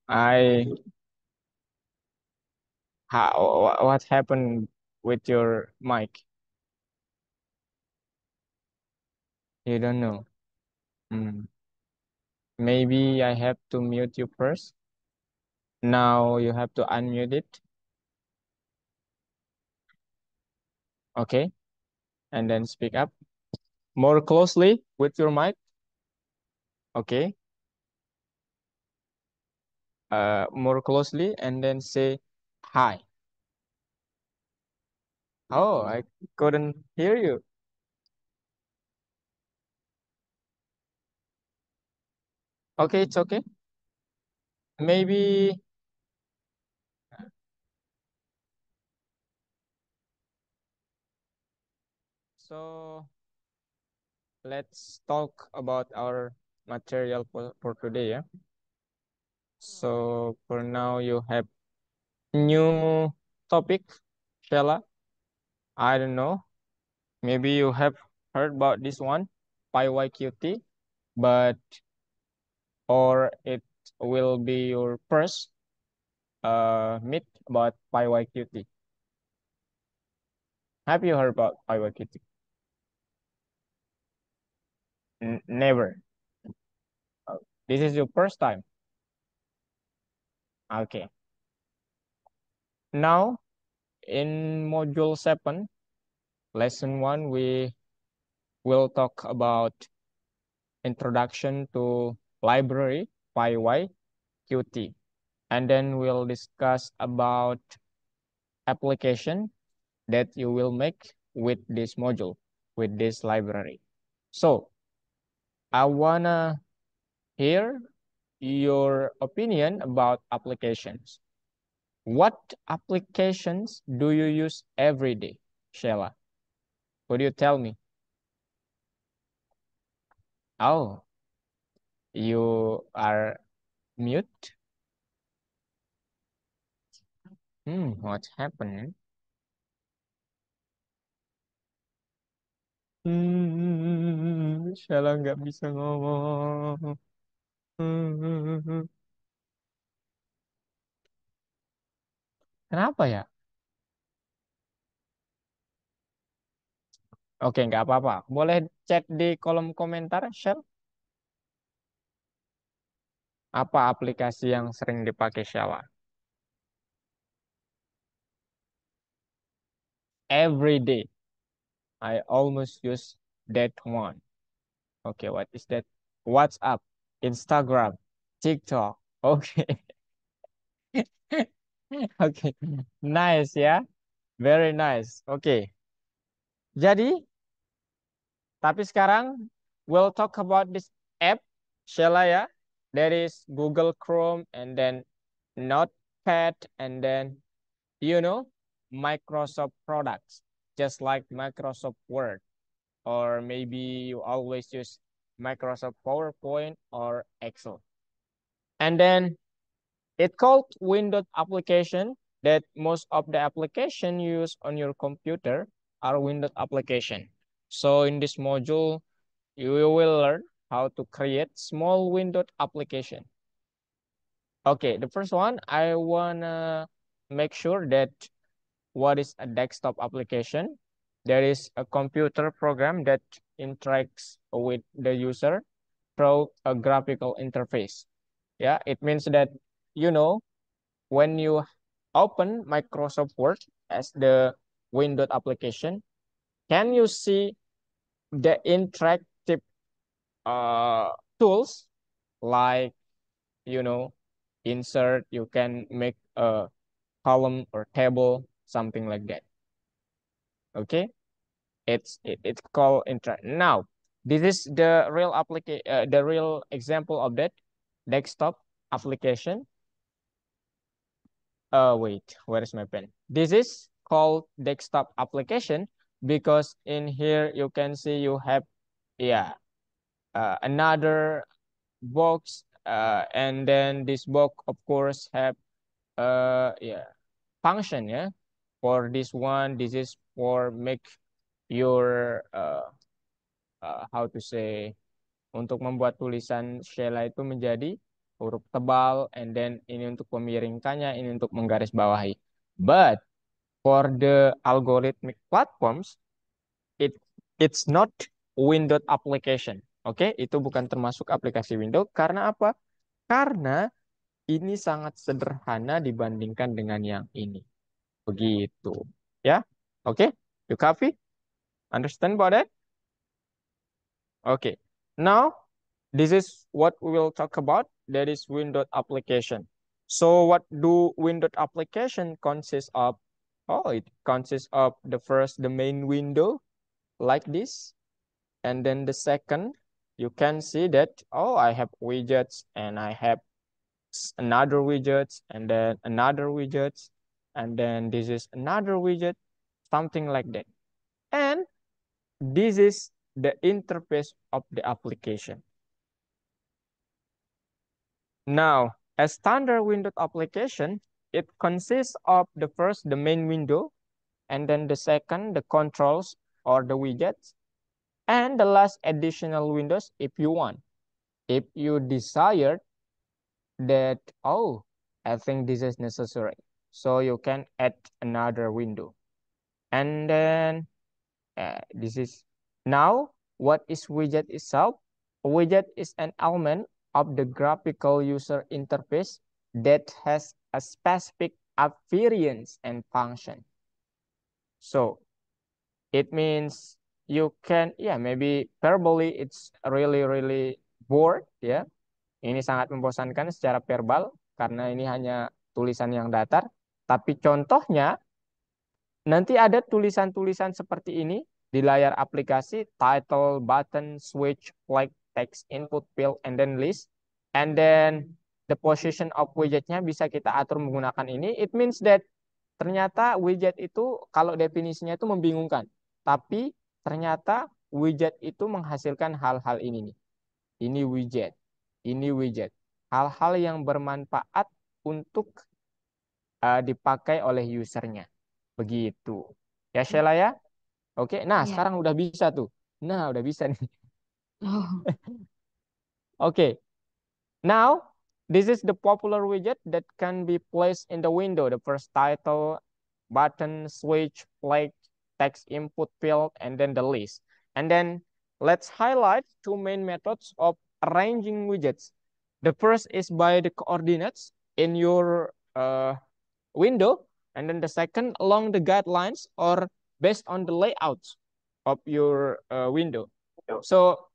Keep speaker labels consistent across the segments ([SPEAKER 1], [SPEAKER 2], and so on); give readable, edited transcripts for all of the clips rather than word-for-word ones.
[SPEAKER 1] I what happened with your mic? You don't know. Hmm. Maybe I have to mute you first. Now you have to unmute it. Okay, and then speak up more closely with your mic. Okay, more closely, and then say hi. Oh, I couldn't hear you. Okay, it's okay. Maybe so. Let's talk about our material for today. Yeah. So for now, you have new topic, Shella. I don't know. Maybe you have heard about this one, PyYQT, but or it will be your first meet about PyYQT. Have you heard about PyYQT? Never. Oh, this is your first time. Okay. Now in module 7, lesson 1, we will talk about introduction to library PyYQT. And then we'll discuss about application that you will make with this module, with this library. So I wanna hear your opinion about applications. What applications do you use every day, Sheila? Could you tell me? Oh, you are mute? What happened? Sheila nggak bisa ngomong. Kenapa ya? Oke, nggak apa-apa. Boleh chat di kolom komentar, share. Apa aplikasi yang sering dipakai Sheila? Every day, I almost use that one. Okay, what is that? WhatsApp, Instagram, TikTok. Okay. Oke. Nice ya. Very nice. Oke. Jadi, tapi sekarang we'll talk about this app, Sheila ya. There is Google Chrome and then Notepad and then Microsoft products, just like Microsoft Word, or maybe you always use Microsoft PowerPoint or Excel. And then it called Windows application that most of the application used on your computer are Windows application. So in this module, you will learn how to create small Windows application. Okay, the first one, I wanna make sure that what is a desktop application? There is a computer program that interacts with the user through a graphical interface. Yeah, it means that you know when you open Microsoft Word as the Windows application, can you see the interactive tools like you know insert? You can make a column or table, something like that. Okay. It's called intra. Now, this is the real example of that desktop application. Wait, where is my pen? This is called desktop application because in here you can see you have yeah another box and then this box of course have yeah function yeah for this one. This is for make your how to say untuk membuat tulisan Sheila itu menjadi huruf tebal, and then ini untuk memiringkannya, ini untuk menggarisbawahi. But for the algorithmic platforms, it it's not Windows application. Oke, itu bukan termasuk aplikasi Windows. Karena apa? Karena ini sangat sederhana dibandingkan dengan yang ini. Begitu. Ya, oke. You copy? Understand about that? Okay. Now, this is what we will talk about. That is Windows application. So what do Windows application consist of? Oh, it consists of the main window like this. And then the second, you can see that, oh, I have widgets and I have another widgets and then another widgets. And then this is another widget, something like that. And this is the interface of the application. Now, a standard Windows application, it consists of the main window, and then the second, the controls or the widgets, and the last additional windows if you want. If you desire that, oh, I think this is necessary. So you can add another window. And then this is now what is widget itself? A widget is an element of the graphical user interface that has a specific appearance and function. So it means you can, maybe verbally it's really bored, ya. Ini sangat membosankan secara verbal karena ini hanya tulisan yang datar. Tapi contohnya nanti ada tulisan-tulisan seperti ini di layar aplikasi, title, button, switch, flag, text, input, field, and then list. And then the position of widgetnya bisa kita atur menggunakan ini. It means that ternyata widget itu kalau definisinya itu membingungkan. Tapi ternyata widget itu menghasilkan hal-hal ini nih. Ini widget, ini widget. Hal-hal yang bermanfaat untuk dipakai oleh usernya. Begitu. Ya, Sheila ya? Oke, nah
[SPEAKER 2] Iya.
[SPEAKER 1] sekarang udah bisa tuh. Nah, udah bisa nih.
[SPEAKER 2] Oh,
[SPEAKER 1] Oke, now this is the popular widget that can be placed in the window. The first title, button, switch, flag, text input field, and then the list. And then let's highlight two main methods of arranging widgets. The first is by the coordinates in your window, and then the second along the guidelines or based on the layout of your window. So,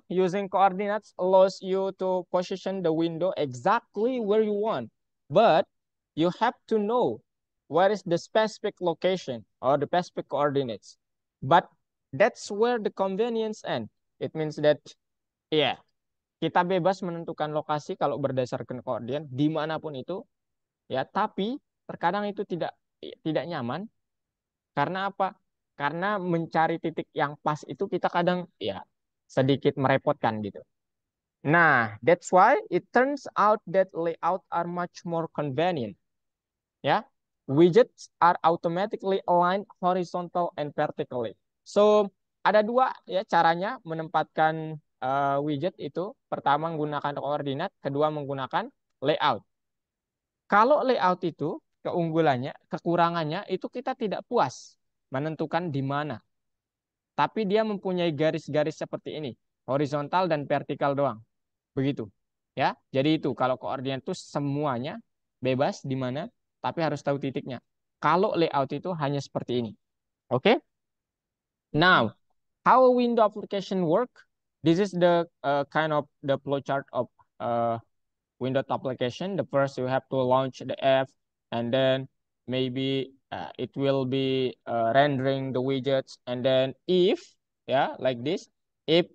[SPEAKER 1] using coordinates allows you to position the window exactly where you want, but you have to know what is the specific location or the specific coordinates. But that's where the convenience end. It means that, yeah, kita bebas menentukan lokasi kalau berdasarkan koordinat dimanapun itu, ya. Tapi terkadang itu tidak nyaman. Karena apa? Karena mencari titik yang pas itu kita kadang ya sedikit merepotkan gitu. Nah, that's why it turns out that layout are much more convenient. Ya, widgets are automatically aligned horizontal and vertically. So ada dua ya caranya menempatkan widget itu. Pertama menggunakan koordinat, kedua menggunakan layout. Kalau layout itu keunggulannya, kekurangannya itu kita tidak puas menentukan di mana. Tapi dia mempunyai garis-garis seperti ini, horizontal dan vertikal doang. Begitu. Ya. Jadi itu kalau koordinat itu semuanya bebas di mana, tapi harus tahu titiknya. Kalau layout itu hanya seperti ini. Oke? Okay? Now, how a window application work? This is the kind of the flowchart of Windows application. The first you have to launch the app, and then maybe it will be rendering the widgets, and then if like this, if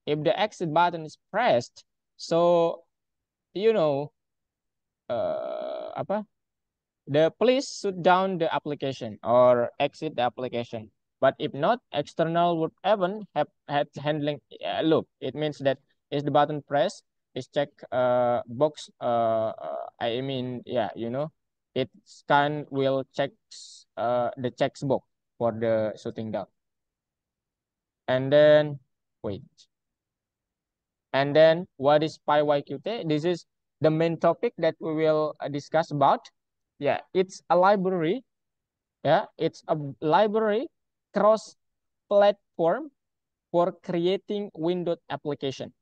[SPEAKER 1] the exit button is pressed, so you know apa, the please shut down the application or exit the application. But if not, external would even have had handling loop. It means that is the button press is check box. I mean, yeah, it scan will check the checks box for the shutting down. And then wait. And then what is PyYQt? This is the main topic that we will discuss about. Yeah, it's a library. Yeah, it's a library cross-platform for creating Windows application.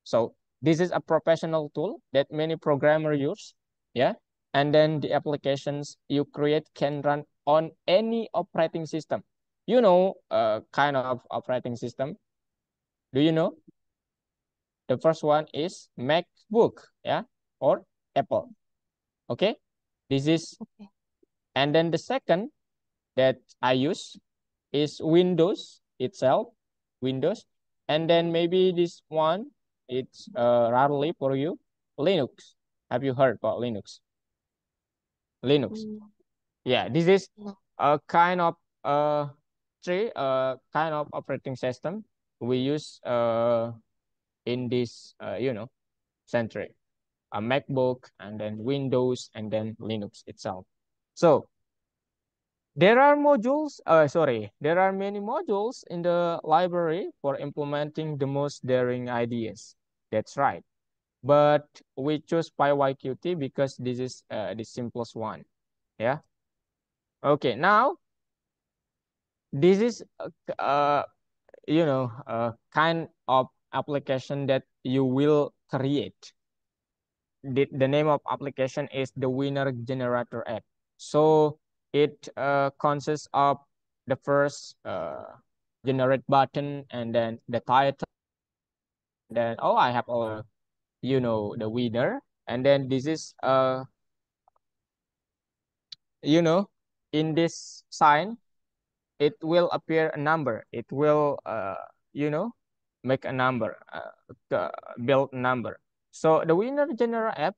[SPEAKER 1] So this is a professional tool that many programmers use. Yeah, and then the applications you create can run on any operating system. You know, kind of operating system. Do you know? The first one is MacBook, yeah, or Apple. Okay, this is,
[SPEAKER 2] Okay.
[SPEAKER 1] and then the second that I use is Windows itself, Windows, and then maybe this one it's rarely for you, Linux. Have you heard about Linux? Linux.
[SPEAKER 2] Mm,
[SPEAKER 1] Yeah, this is
[SPEAKER 2] no.
[SPEAKER 1] a kind of three kind of operating system we use in this century. A MacBook and then Windows and then Linux itself. So there are modules, there are many modules in the library for implementing the most daring ideas. That's right. But we choose PyYQt because this is the simplest one. Yeah. Okay. Now this is a kind of application that you will create. The name of application is the Winner Generator app. So it consists of the first generate button and then the title. Then I have the winner, and then this is you know in this sign it will appear a number. It will you know make a number, build a number. So the Winner Generator app.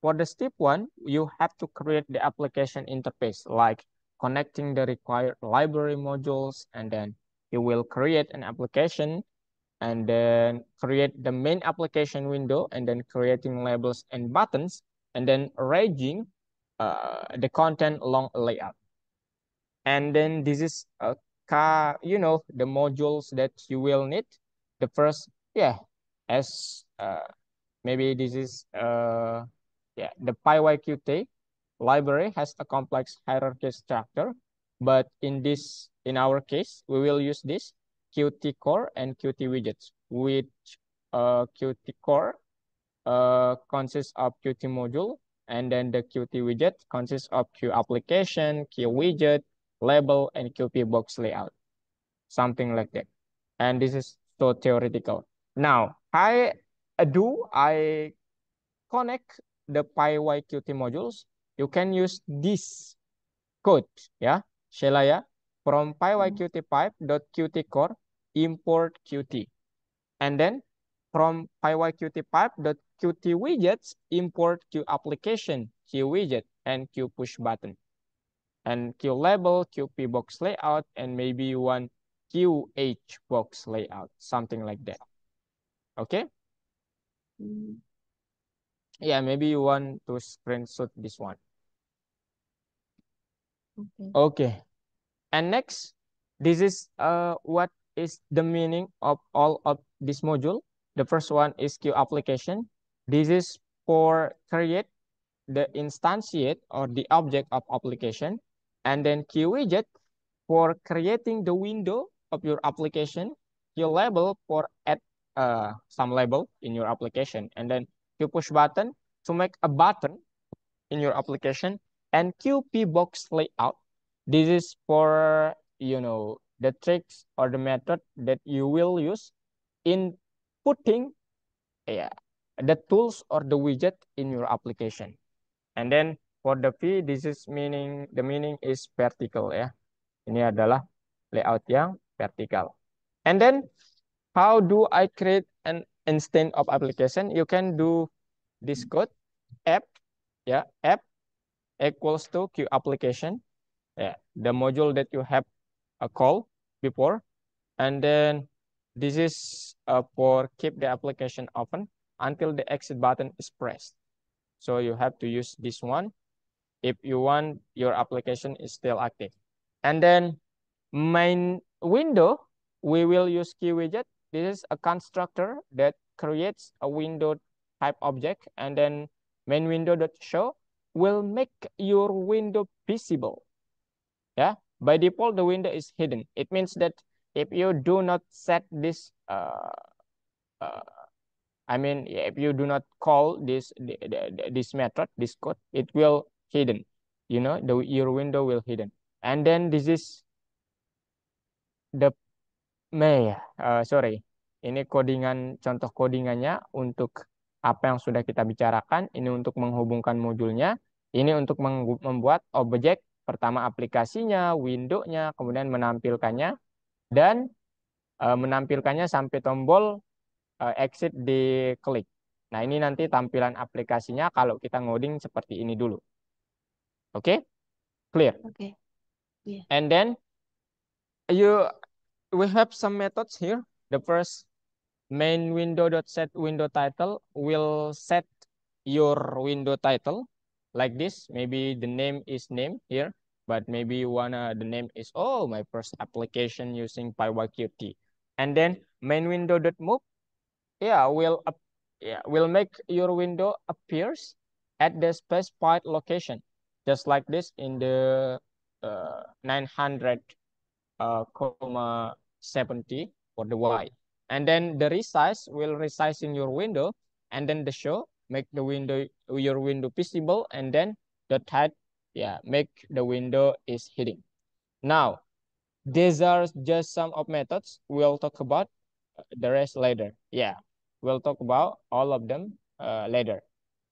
[SPEAKER 1] For the step one, you have to create the application interface, like connecting the required library modules, and then you will create an application, and then create the main application window, and then creating labels and buttons, and then arranging the content along a layout. And then this is the modules that you will need. The first, yeah, as maybe this is the PyYQt library has a complex hierarchy structure, but in our case, we will use this Qt core and Qt widgets, which Qt core consists of Qt module, and then the Qt widget consists of Q application, Q widget, label, and Qt box layout, something like that. And this is so theoretical. Now, I connect the PyYQt modules. You can use this code, yeah, Shelaya, from PyYQt pipe.qt core import Qt. And then from PyYQt pipe.qt widgets, import Q application, Q widget, and Q push button. And Q label, QP box layout, and maybe one QH box layout, something like that. Okay?
[SPEAKER 2] Mm,
[SPEAKER 1] Yeah, maybe you want to screenshot this one.
[SPEAKER 2] okay.
[SPEAKER 1] Okay. And next, this is what is the meaning of all of this module. The first one is Q application. This is for create the instantiate or the object of application. And then Q widget for creating the window of your application. Q label for add some label in your application. And then Q push button to make a button in your application, and QP box layout. This is for the tricks or the method that you will use in putting the tools or the widget in your application. And then for the V, the meaning is vertical ya. Ini adalah layout yang vertical. And then how do I create an instance of application? You can do this code app app equals to Q application. Yeah, the module that you have a call before. And then this is for keep the application open until the exit button is pressed. So you have to use this one if you want your application is still active. And then main window, we will use key widget. This is a constructor that creates a window type object, and then main window dot show will make your window visible. Yeah, by default the window is hidden. It means that if you do not set this uh, I mean, if you do not call this method, this code, it will hidden. You know, your window will hidden. And then this is the sorry, ini codingan, contoh codingannya untuk apa yang sudah kita bicarakan. Ini untuk menghubungkan modulnya. Ini untuk membuat objek pertama aplikasinya, window-nya, kemudian menampilkannya dan menampilkannya sampai tombol exit diklik. Nah, ini nanti tampilan aplikasinya kalau kita ngoding seperti ini dulu. Oke? Clear?
[SPEAKER 2] Okay. Yeah.
[SPEAKER 1] And then we have some methods here. The first, main window.set window title will set your window title like this. Maybe the name is name here, but maybe you wanna the name is my first application using PyYQt. And then main window.move, will make your window appears at the specified location, just like this in the 900 70 for the Y. And then the resize will resize in your window, and then the show make your window visible, and then the type make the window is hidden. Now these are just some of methods. We'll talk about the rest later. Yeah, we'll talk about all of them later.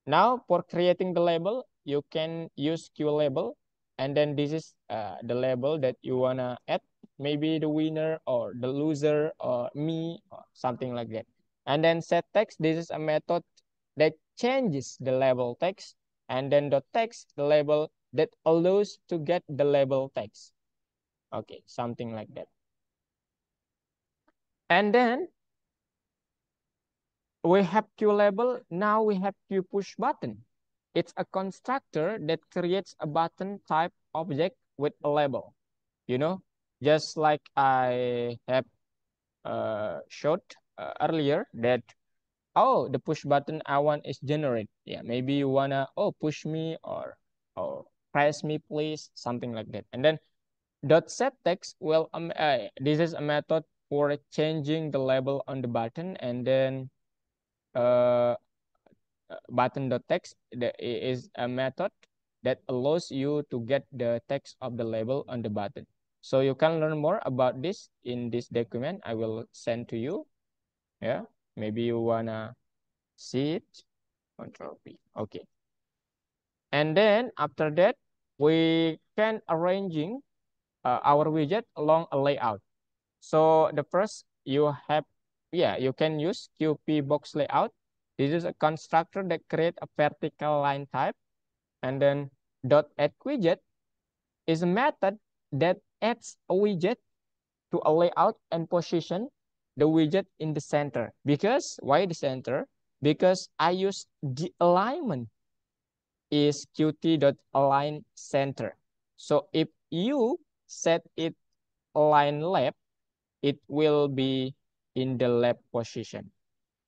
[SPEAKER 1] Now for creating the label, you can use QLabel, and then this is the label that you wanna add, maybe the winner or the loser or me or something like that. And then set text, this is a method that changes the label text, and then the text, the label that allows to get the label text. Okay, something like that. And then we have QLabel, now we have QPushButton. It's a constructor that creates a button type object with a label. You know, just like I have showed earlier that, the push button I want is generate. Yeah, maybe you wanna, push me or press me please, something like that. And then dot set text, well, this is a method for changing the label on the button, and then button.text is a method that allows you to get the text of the label on the button. So you can learn more about this in this document I will send to you. Yeah, maybe you wanna see it. Control P. Okay. And then after that, we can arranging our widget along a layout. So the first you have, you can use QP box layout. This is a constructor that create a vertical line type. And then dot add widget is a method that adds a widget to a layout and position the widget in the center. Because why the center? Because I use the alignment is qt.align center. So if you set it align left, it will be in the left position.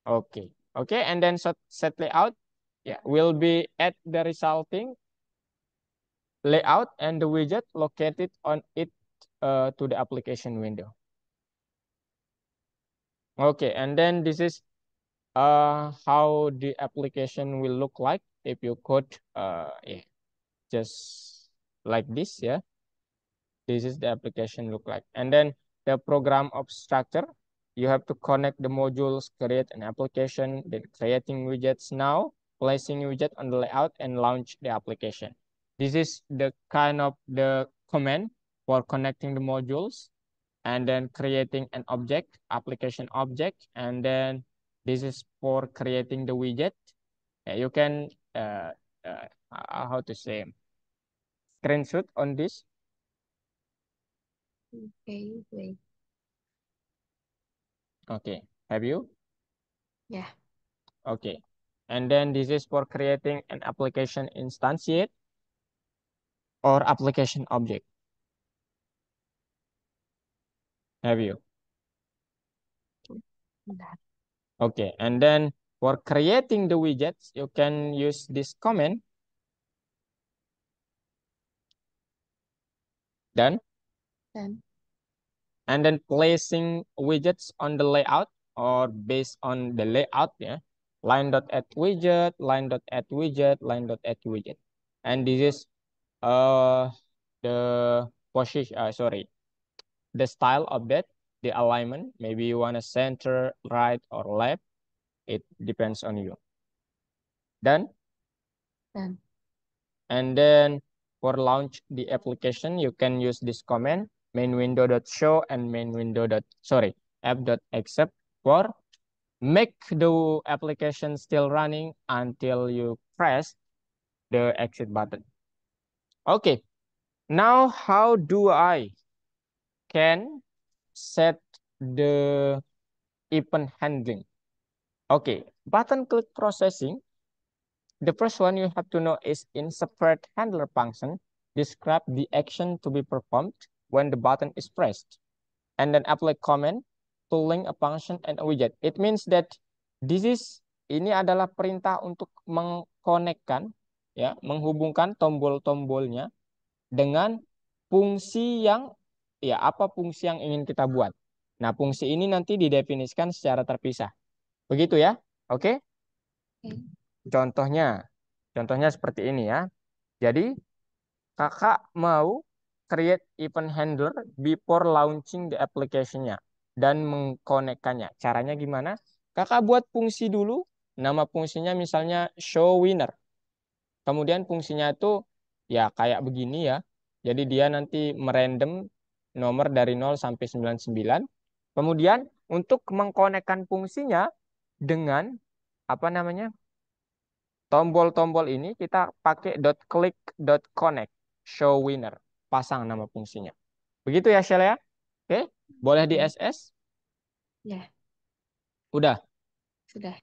[SPEAKER 1] Okay. Okay. And then set layout, will be at the resulting layout and the widget located on it to the application window. Okay. And then this is how the application will look like if you code just like this. Yeah, this is the application look like. And then the program of structure, you have to connect the modules, create an application, then creating widgets now, placing widget on the layout, and launch the application. This is the kind of the command for connecting the modules, and then creating an object, application object, and then this is for creating the widget. You can how to say, screenshot on this.
[SPEAKER 2] Okay, wait.
[SPEAKER 1] Okay, have you?
[SPEAKER 2] Yeah.
[SPEAKER 1] Okay, and then this is for creating an application instantiate or application object. Have you?
[SPEAKER 2] That.
[SPEAKER 1] Okay, and then for creating the widgets, you can use this command. Done.
[SPEAKER 2] Done.
[SPEAKER 1] And then placing widgets on the layout or based on the layout, yeah. Line dot add widget, line dot add widget, line dot add widget. And this is the position, sorry, the style of that, the alignment. Maybe you want to center, right, or left. It depends on you. Done.
[SPEAKER 2] Done.
[SPEAKER 1] And then for launch the application, you can use this command main window.show and main window dot sorry app.accept for make the application still running until you press the exit button. Okay, now how do I can set the event handling? Okay, button click processing. The first one you have to know is in separate handler function, describe the action to be performed when the button is pressed. And then apply command to link a function and a widget. It means that this is ini adalah perintah untuk mengkonekkan ya, menghubungkan tombol-tombolnya dengan fungsi yang ya apa fungsi yang ingin kita buat. Nah, fungsi ini nanti didefinisikan secara terpisah. Begitu ya. Oke?
[SPEAKER 2] Okay.
[SPEAKER 1] Contohnya, contohnya seperti ini ya. Jadi kakak mau create event handler before launching the application-nya dan mengkonekkannya. Caranya gimana? Kakak buat fungsi dulu. Nama fungsinya misalnya show winner. Kemudian fungsinya itu ya kayak begini ya. Jadi dia nanti merandom nomor dari 0 sampai 99. Kemudian untuk mengkonekkan fungsinya dengan apa namanya? Tombol-tombol ini kita pakai .click .connect show winner. Pasang nama fungsinya. Begitu ya Shell ya? Oke, boleh di
[SPEAKER 2] Okay.
[SPEAKER 1] SS?
[SPEAKER 2] Ya,
[SPEAKER 1] Udah.
[SPEAKER 2] sudah.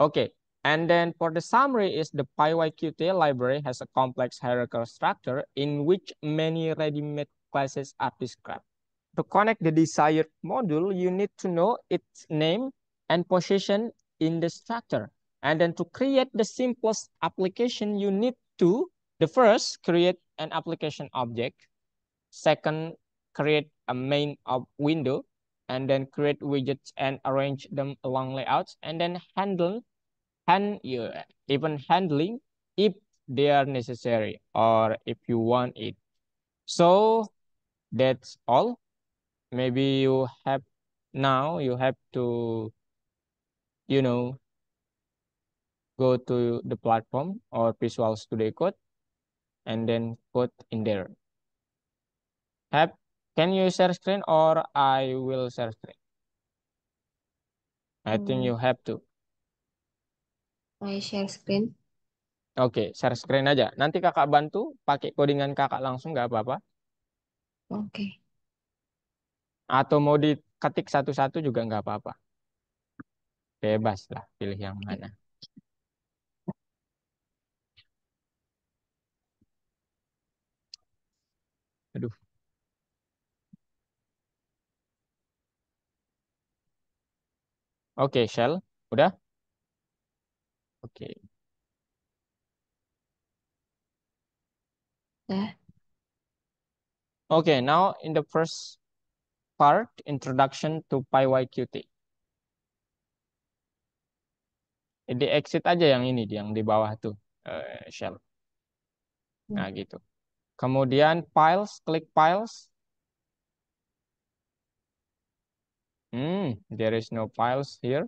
[SPEAKER 1] Okay. And then for the summary is the PyYQt library has a complex hierarchical structure in which many ready-made classes are described. To connect the desired module, you need to know its name and position in the structure. And then to create the simplest application, you need to, the first, create an application object. Second, create a main window. And then create widgets and arrange them along layouts. And then even handling if they are necessary or if you want it. So that's all. Maybe you have now you have to you know go to the platform or Visual Studio Code and then code in there. Have can you share screen or I will share screen? I think
[SPEAKER 2] Hmm,
[SPEAKER 1] you have to.
[SPEAKER 2] I share screen.
[SPEAKER 1] Oke, share screen aja. Nanti kakak bantu pakai codingan kakak langsung nggak apa-apa.
[SPEAKER 2] Oke.
[SPEAKER 1] Atau mau diketik satu-satu juga nggak apa-apa. Bebas lah pilih yang
[SPEAKER 2] Okay.
[SPEAKER 1] mana. Aduh. Oke, Shell. Udah? Oke.
[SPEAKER 2] Dah.
[SPEAKER 1] Okay, now in the first part, introduction to PyYQt. Di exit aja yang ini, yang di bawah tuh, shell.
[SPEAKER 2] Hmm.
[SPEAKER 1] Nah, gitu. Kemudian files, klik files. There is no files here.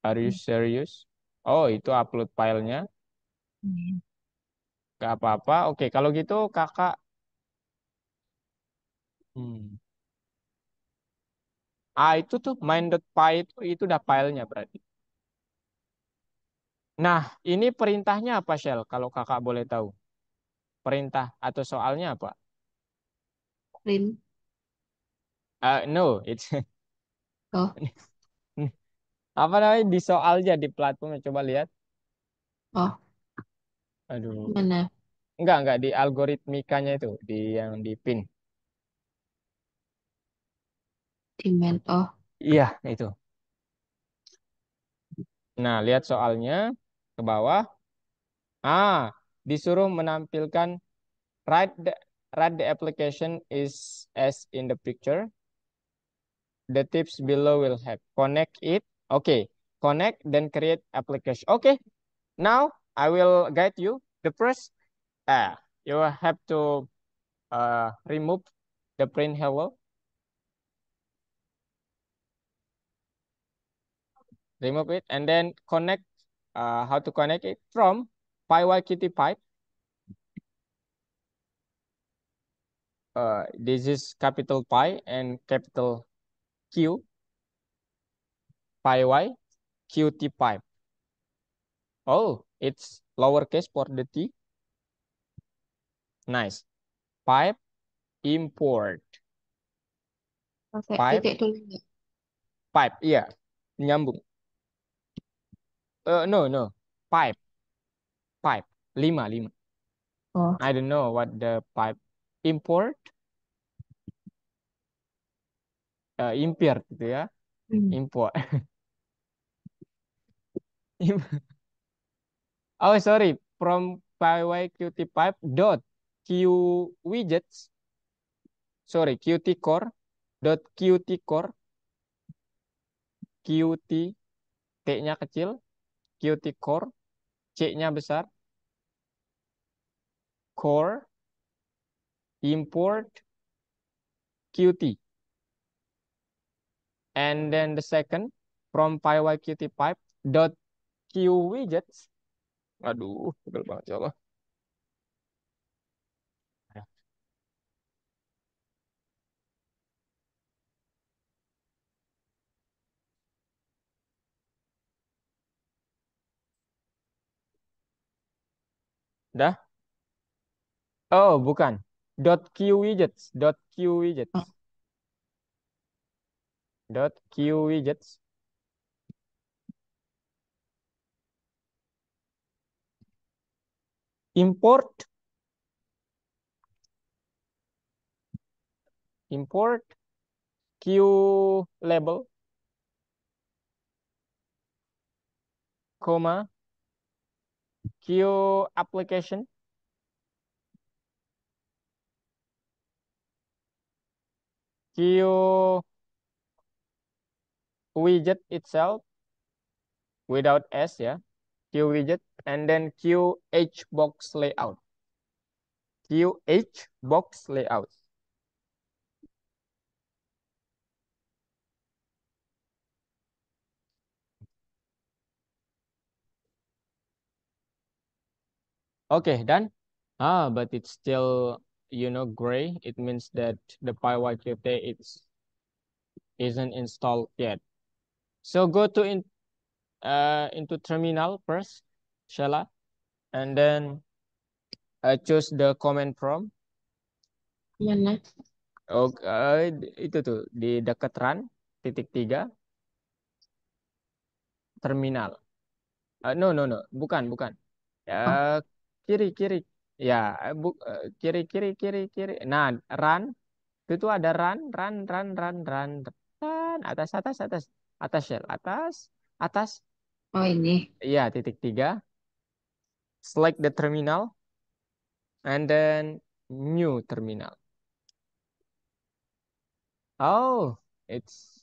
[SPEAKER 1] Are you
[SPEAKER 2] Hmm.
[SPEAKER 1] serious? Oh, itu upload filenya.
[SPEAKER 2] Hmm.
[SPEAKER 1] Gak apa-apa. Oke, kalau gitu kakak. Hmm. Itu tuh main.py itu udah filenya berarti. Nah, ini perintahnya apa, Shell? Kalau kakak boleh tahu. Perintah atau soalnya apa?
[SPEAKER 2] Print.
[SPEAKER 1] No, it's
[SPEAKER 2] Oh.
[SPEAKER 1] apa namanya di soalnya di platform coba lihat.
[SPEAKER 2] Oh.
[SPEAKER 1] Aduh,
[SPEAKER 2] Mana?
[SPEAKER 1] enggak di algoritmikanya itu di yang di pin.
[SPEAKER 2] Demand. Oh.
[SPEAKER 1] Iya itu. Nah, lihat soalnya ke bawah. Ah, disuruh menampilkan write the application is as in the picture. The tips below will help. Connect it. Okay. Connect, then create application. Okay. Now I will guide you. The first, you have to remove the print hello. Remove it and then connect. How to connect it from PyYQt pipe. This is capital Pi and capital Q. PyYQt pipe. Oh, it's lowercase for the T. Nice. Pipe import.
[SPEAKER 2] Pakai
[SPEAKER 1] Pipe,
[SPEAKER 2] titik dulu nggak?
[SPEAKER 1] pipe, iya, nyambung. No, no, pipe, pipe, lima.
[SPEAKER 2] Oh.
[SPEAKER 1] I don't know what the pipe import, import gitu ya,
[SPEAKER 2] Hmm.
[SPEAKER 1] import. Oh, sorry, from pyqt pipe dot q widgets, sorry, qt core dot qt core, qt t-nya kecil, qt core, c-nya besar, core import qt. And then the second from pyqt pipe dot q widgets. Aduh, pegel banget ya Allah. Dah? Oh, bukan. Dot q widgets, dot q widgets,
[SPEAKER 2] Oh,
[SPEAKER 1] dot q widgets. Import, import q label, comma q application, q widget itself without s ya, q widget, and then q h box layout, q h box layout. Okay, done. But it's still, gray. It means that the PyYQt isn't installed yet. So go to into terminal first, Shella, and then choose the command prompt.
[SPEAKER 2] mana?
[SPEAKER 1] Oh, itu tuh di dekat run titik tiga terminal. No, bukan.
[SPEAKER 2] Oh,
[SPEAKER 1] Kiri. Ya, kiri. Nah, run itu tuh ada run. Atas shell, atas.
[SPEAKER 2] oh ini.
[SPEAKER 1] Iya, titik tiga. Select the terminal and then new terminal. Oh, it's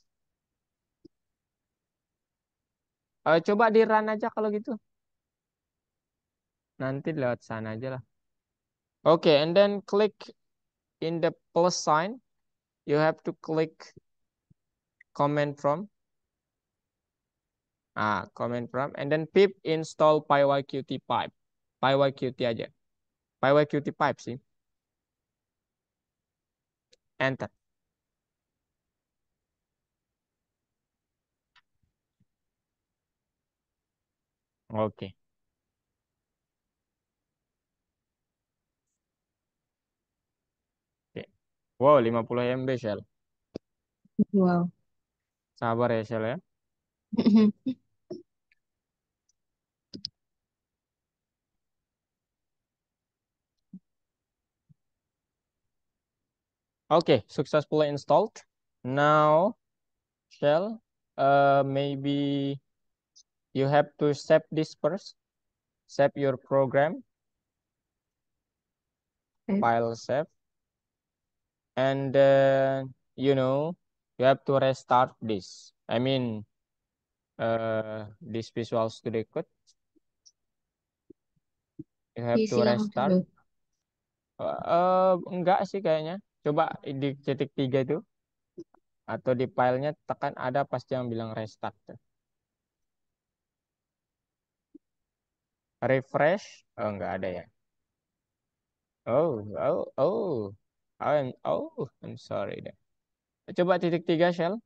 [SPEAKER 1] coba di run aja kalau gitu. Nanti lewat sana aja lah. Okay, and then click in the plus sign. You have to click command prompt. Command prompt, and then pip install pyqt pipe. Pyqt aja. Pyqt pipe sih. Enter. Oke. Oke. Wow, 50 MB Shell.
[SPEAKER 2] Wow.
[SPEAKER 1] Sabar ya Shell ya. Okay, successfully installed. Now, Shell, maybe you have to save this first. Save your program,
[SPEAKER 2] Okay.
[SPEAKER 1] file save, and then you have to restart this. I mean, this Visual Studio Code. You have to
[SPEAKER 2] Diulang
[SPEAKER 1] restart.
[SPEAKER 2] dulu.
[SPEAKER 1] Enggak sih kayaknya. Coba di titik 3 itu atau di filenya tekan ada pasti yang bilang restart tuh. Refresh, oh enggak ada ya. Oh, oh, oh, I'm sorry deh. Coba titik 3 Shell.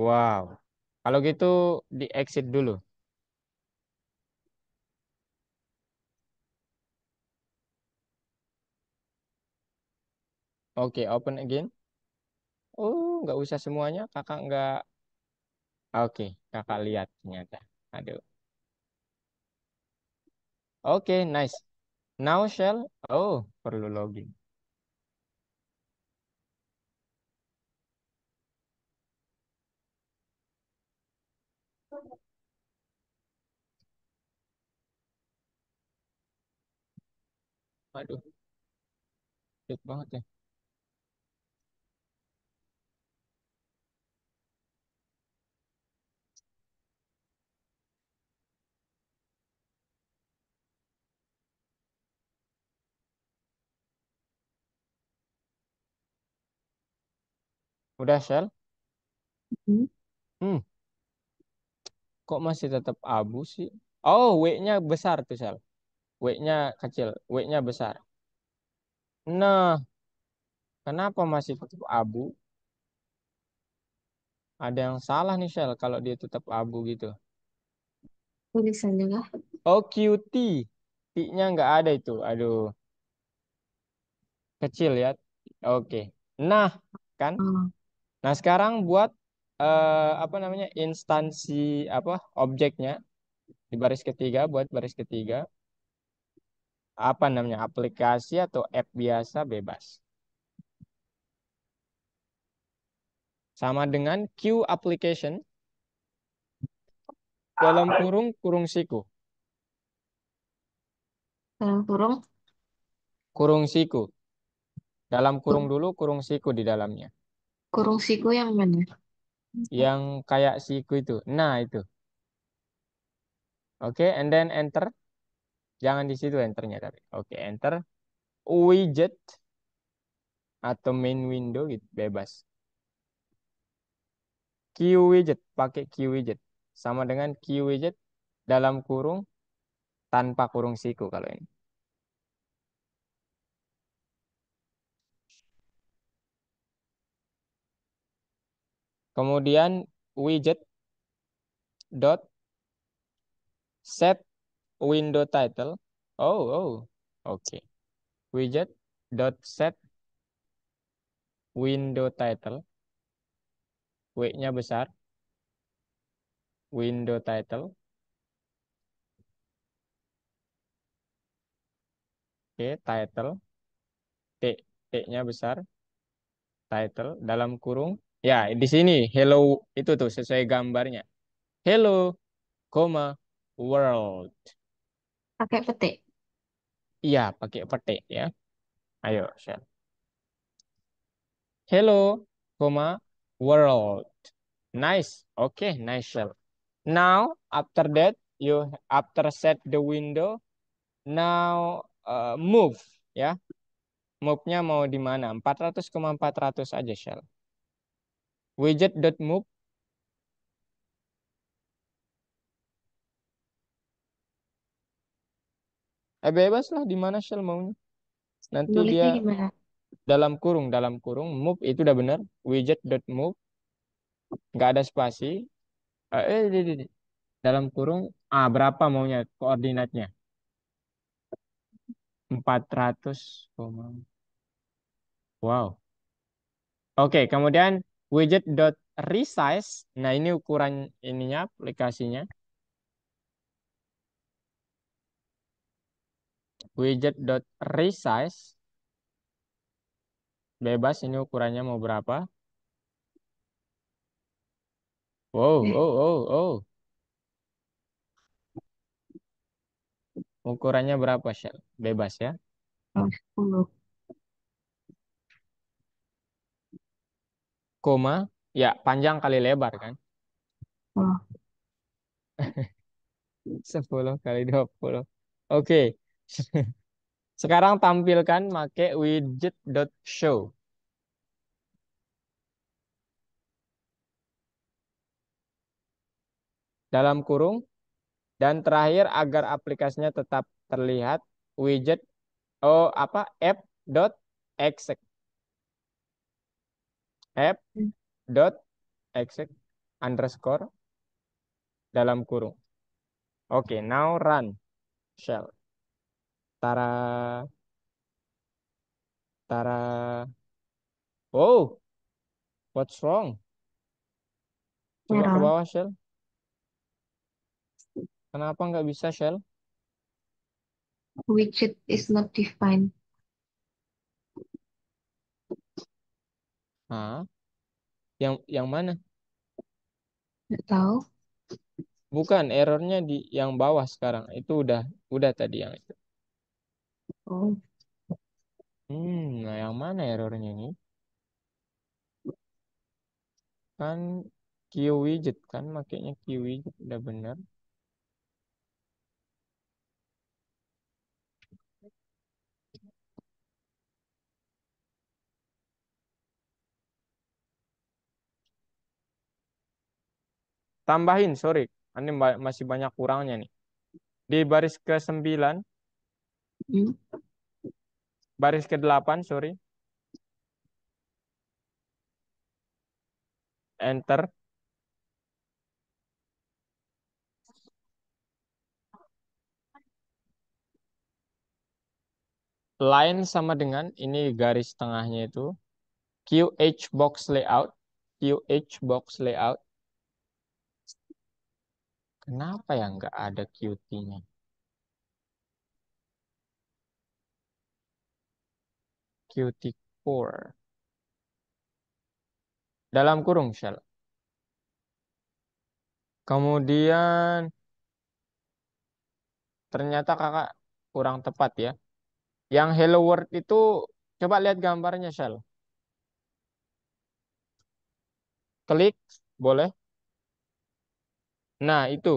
[SPEAKER 1] Wow. Kalau gitu di exit dulu. Oke, open again. Oh, nggak usah semuanya. Kakak nggak. Oke, kakak lihat ternyata. Aduh. Oke, nice. Now Shell. Oh, perlu login. Aduh, sulit banget ya. Udah Shell?
[SPEAKER 2] Hmm.
[SPEAKER 1] Hmm, kok masih tetap abu sih? Oh, W-nya besar tuh Shell. W-nya kecil, W-nya besar. Nah, kenapa masih tetap abu? Ada yang salah nih Shell kalau dia tetap abu gitu.
[SPEAKER 2] Tulisannya lah.
[SPEAKER 1] Oh, QT. T-nya nggak ada itu. Aduh, kecil ya. Oke. Nah, kan?
[SPEAKER 2] Oh,
[SPEAKER 1] Nah, sekarang buat apa namanya? Instansi apa? Objeknya di baris ketiga buat baris ketiga. Apa namanya? Aplikasi atau app biasa bebas. Sama dengan Q application dalam kurung kurung siku.
[SPEAKER 2] dalam kurung,
[SPEAKER 1] Kurung siku. Dalam kurung
[SPEAKER 2] kur-
[SPEAKER 1] dulu kurung siku di dalamnya.
[SPEAKER 2] kurung siku yang mana?
[SPEAKER 1] Yang kayak siku itu. Nah, itu. Oke, and then enter. Jangan di situ enternya tapi. Oke, enter. Widget atau main window gitu bebas. Q widget pakai Q widget sama dengan Q widget dalam kurung tanpa kurung siku kalau ini. Kemudian widget dot set window title. Oh, oh. Oke. Widget dot set window title. W-nya besar. Window title. Oke, title. T T-nya besar. Title dalam kurung. Ya, di sini hello itu tuh sesuai gambarnya. Hello, koma, world.
[SPEAKER 2] Pakai petik.
[SPEAKER 1] Iya, pakai petik ya. Ayo, share. Hello, koma, world. Nice. Okay, nice shell. Now, after that, you after set the window, now move ya. Move-nya mau di mana? 400,400 aja shell. Widget.move. Bebas lah di mana shell maunya. Nanti dia
[SPEAKER 2] Nulisnya gimana?
[SPEAKER 1] dalam kurung move itu udah bener. Widget.move nggak ada spasi. Dalam kurung berapa maunya koordinatnya? 400. Wow. Oke, kemudian widget dot resize. Nah, ini ukuran ininya aplikasinya. Widget dot resize bebas ini ukurannya mau berapa? Wow,
[SPEAKER 2] Eh,
[SPEAKER 1] oh, oh, oh. Ukurannya berapa, Shell? Bebas ya.
[SPEAKER 2] oh, 10.
[SPEAKER 1] Koma, ya panjang kali lebar kan.
[SPEAKER 2] Oh,
[SPEAKER 1] 10 kali 20. Oke. Sekarang tampilkan make widget dot show dalam kurung dan terakhir agar aplikasinya tetap terlihat widget oh apa app dot exec app
[SPEAKER 2] hmm,
[SPEAKER 1] dot exec underscore dalam kurung. Oke, now run shell. Tara tara. Oh, what's wrong? Coba ke
[SPEAKER 2] error.
[SPEAKER 1] bawah shell. Kenapa nggak bisa shell?
[SPEAKER 2] Widget is not defined.
[SPEAKER 1] Hah? Yang mana?
[SPEAKER 2] Nggak tahu.
[SPEAKER 1] Bukan, errornya di yang bawah sekarang. Itu udah tadi yang itu.
[SPEAKER 2] Oh,
[SPEAKER 1] Nah yang mana errornya ini? Kan Q widget kan, makanya Q widget udah benar. Tambahin, sorry. Ini masih banyak kurangnya nih. Di baris ke 9,
[SPEAKER 2] hmm.
[SPEAKER 1] baris ke 8, sorry. Enter. Line sama dengan ini garis tengahnya itu. QH box layout. QH box layout. Kenapa ya nggak ada QT-nya? QT core. Dalam kurung shell. Kemudian ternyata kakak kurang tepat ya. Yang hello world itu coba lihat gambarnya shell. Klik, boleh. Nah itu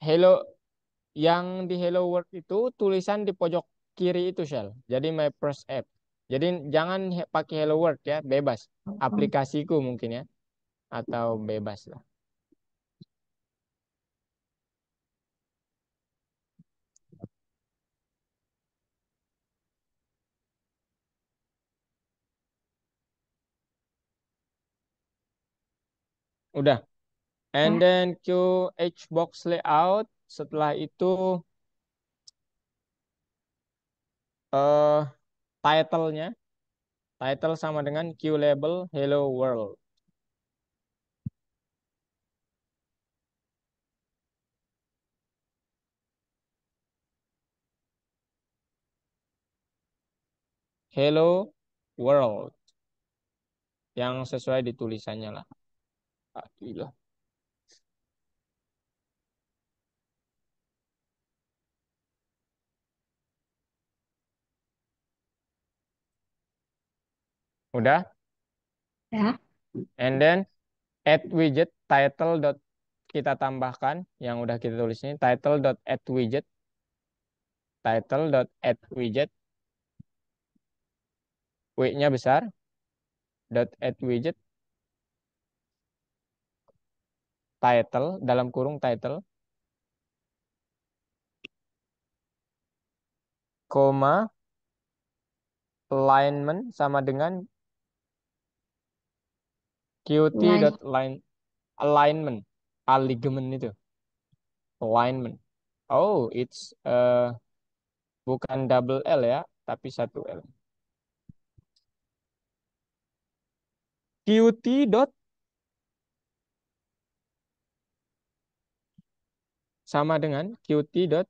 [SPEAKER 1] hello yang di hello world itu tulisan di pojok kiri itu shell. Jadi my first app. Jadi jangan pakai hello world ya, bebas.
[SPEAKER 2] Oh,
[SPEAKER 1] Aplikasiku mungkin ya, atau bebas lah. Udah. And
[SPEAKER 2] ya.
[SPEAKER 1] then QH box layout. Setelah itu eh title-nya. Title sama dengan Q label Hello World. Hello World. Yang sesuai di tulisannya lah. Ah, gila. Udah.
[SPEAKER 2] Ya.
[SPEAKER 1] And then add widget title dot kita tambahkan yang udah kita tulis ini title dot add widget title dot add widget w-nya besar dot add widget title dalam kurung title koma alignment sama dengan qt
[SPEAKER 2] Line.
[SPEAKER 1] dot line alignment alignment itu alignment oh it's bukan double L ya tapi satu L qt dot sama dengan qt dot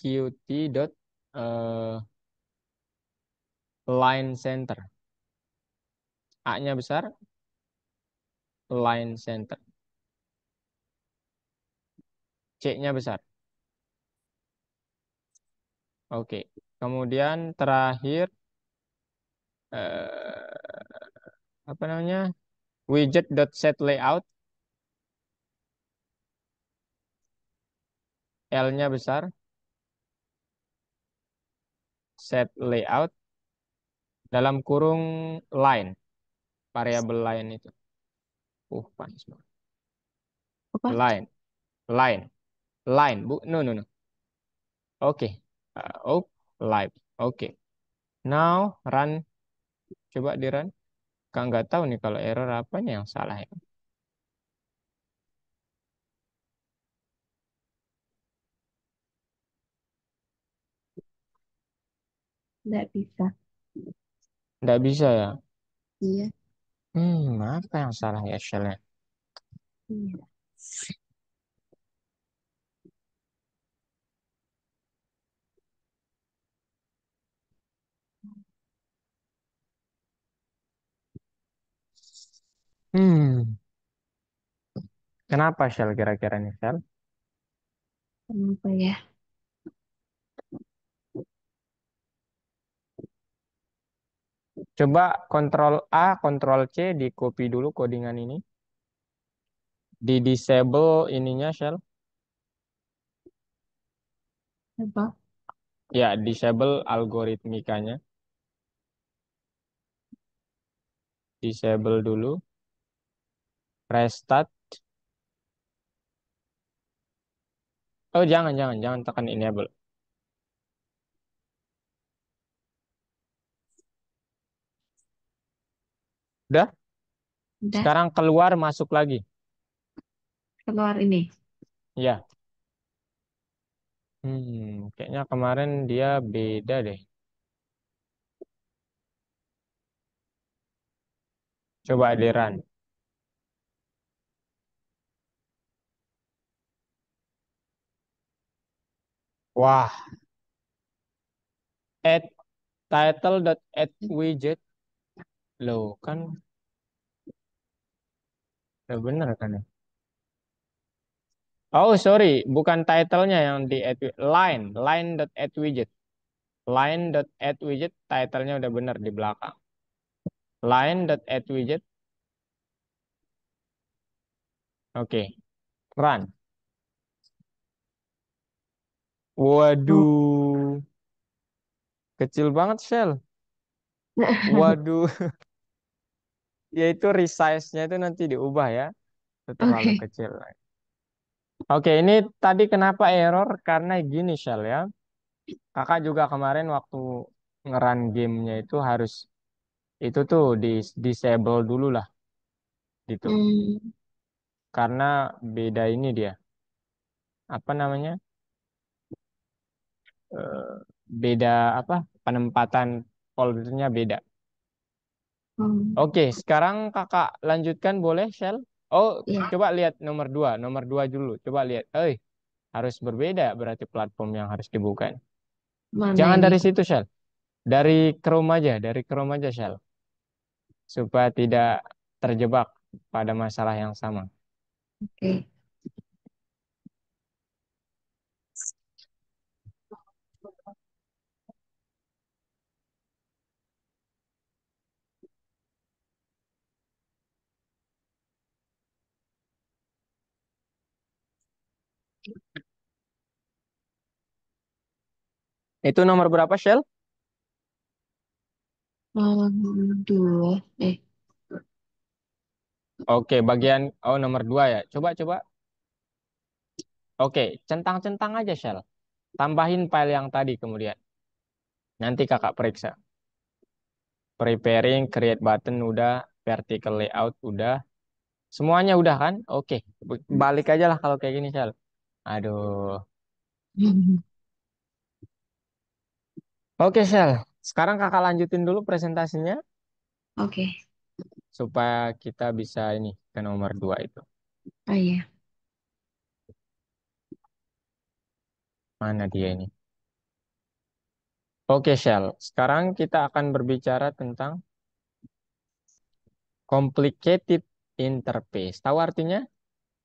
[SPEAKER 1] qt dot line center A-nya besar, line center. C-nya besar. Oke. Kemudian terakhir apa namanya? Widget.setLayout, L-nya besar, set layout dalam kurung line, variabel line itu. Panas banget.
[SPEAKER 2] Apa?
[SPEAKER 1] Line, line, line. No, no, no. Oke. Oh, live. Oke. Now run. Coba di run. Kak nggak tahu nih kalau error apanya yang salah ya.
[SPEAKER 2] Nggak bisa.
[SPEAKER 1] Nggak bisa ya.
[SPEAKER 2] Iya.
[SPEAKER 1] Apa yang salah ya shellnya?
[SPEAKER 2] Iya.
[SPEAKER 1] Hmm, kenapa shell kira-kira nih shell?
[SPEAKER 2] Kenapa ya?
[SPEAKER 1] Coba Ctrl A, Ctrl C, di copy dulu codingan ini. Di disable ininya shell.
[SPEAKER 2] Apa?
[SPEAKER 1] Ya, disable algoritmikanya. Disable dulu. Restart. Oh, jangan tekan enable. Udah,
[SPEAKER 2] Udah
[SPEAKER 1] sekarang keluar masuk lagi.
[SPEAKER 2] keluar ini.
[SPEAKER 1] Ya. Kayaknya kemarin dia beda deh. Coba di run. Wah, add title.add widget. Loh, kan udah bener kan ya? Oh, sorry, bukan title-nya yang di add line.add widget. Line.add widget, title-nya udah bener di belakang. Line.add widget. Oke, run.
[SPEAKER 2] Oh.
[SPEAKER 1] Waduh, kecil banget Shell. Waduh, ya itu resize-nya itu nanti diubah ya. Itu terlalu
[SPEAKER 2] Oke.
[SPEAKER 1] kecil. Oke, ini tadi kenapa error? Karena gini Shell ya. Kakak juga kemarin waktu ngeran gamenya itu harus itu tuh di disable dulu lah gitu.
[SPEAKER 2] Hmm.
[SPEAKER 1] Karena beda ini dia. Apa namanya? Eh, beda apa? Penempatan foldernya beda.
[SPEAKER 2] Hmm.
[SPEAKER 1] Oke, sekarang kakak lanjutkan boleh Shell? Oh,
[SPEAKER 2] Ya.
[SPEAKER 1] coba lihat nomor dua dulu. Coba lihat. Harus berbeda berarti platform yang harus dibuka.
[SPEAKER 2] Mana
[SPEAKER 1] Jangan dari
[SPEAKER 2] ini?
[SPEAKER 1] situ Shell. Dari Chrome aja Shell. Supaya tidak terjebak pada masalah yang sama.
[SPEAKER 2] Oke.
[SPEAKER 1] Itu nomor berapa Shell?
[SPEAKER 2] Dua.
[SPEAKER 1] Oke, nomor dua ya. Coba. Oke, centang-centang aja Shell. Tambahin file yang tadi kemudian. Nanti kakak periksa. Preparing, create button udah, vertical layout udah. Semuanya udah kan? Oke, balik aja lah kalau kayak gini Shell. Aduh. Oke Shell, sekarang kakak lanjutin dulu presentasinya
[SPEAKER 2] Oke.
[SPEAKER 1] supaya kita bisa ini ke nomor dua itu.
[SPEAKER 2] Oh iya.
[SPEAKER 1] Mana dia ini? Oke Shell, sekarang kita akan berbicara tentang Complicated interface. Tahu artinya?